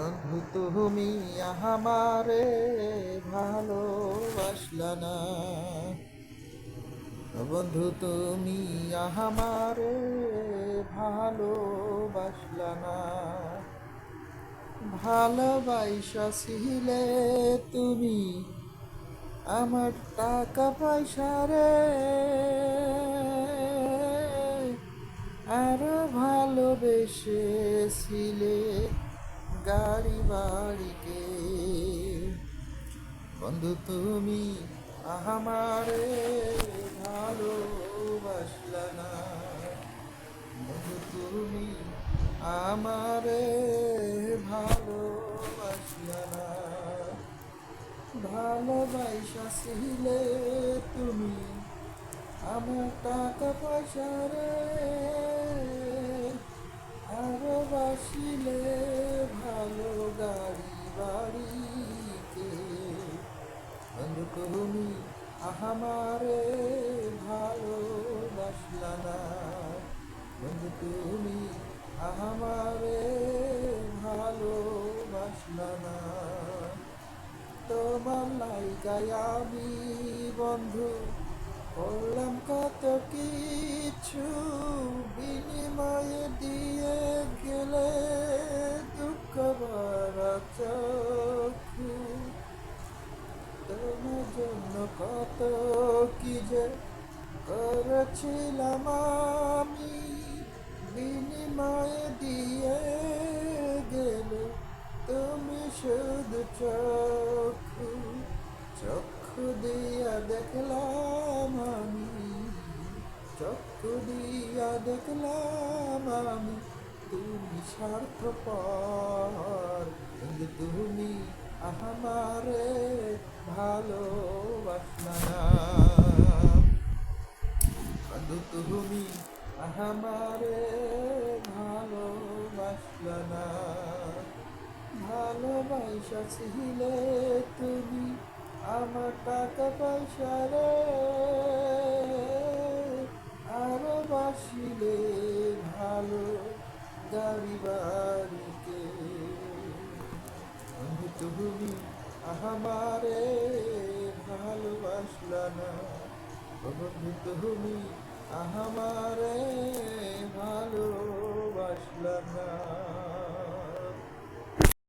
বন্ধু তুমি আমারে ভালোবাসলা না। বন্ধু তুমি আমারে ভালোবাসলা না। ভালোবাসা ছিলে তুমি আমার টাকা পয়সা রে, আরো ভালোবেসেছিলে গাড়ি বাড়িকে। বন্ধু তুমি আমারে ভালোবাসলা না। বন্ধু তুমি আমারে ভালোবাসলা না। ভালোবাসা ছিলে তুমি আমার টাকা পয়সা রে, আরো বাসিলে ভালো গাড়ি বাড়িকে। বন্ধু তুমি আমারে ভালোবাসলা না। বন্ধু তুমি আমারে ভালোবাসলা না। তোমার লাইগায় আমি বন্ধু করলাম কত কিছু, বিনিময়ে দিয়ে গেলে দুঃখ ভরা চক্ষু। তোমার জন্য কত কি যে করেছিলাম আমি, বিনিময়ে দিয়ে গেলে তুমি শুধু চক্ষু। চক্ষু দিয়া দেখলাম আমি, চক্ষু দিয়া দেখলাম আমি তুমি স্বার্থপর। কিন্তু তুমি আমারে ভালোবাসলা না। বন্ধু তুমি আমারে ভালোবাসলা না। ভালোবাসা ছিলে তুমি আমার টাকা পয়সা রে, আরো বাসিলে ভালো গাড়ি বাড়িকে। বন্ধু তুমি আমারে ভালোবাসলা না। বন্ধু তুমি আমারে ভালোবাসলা না।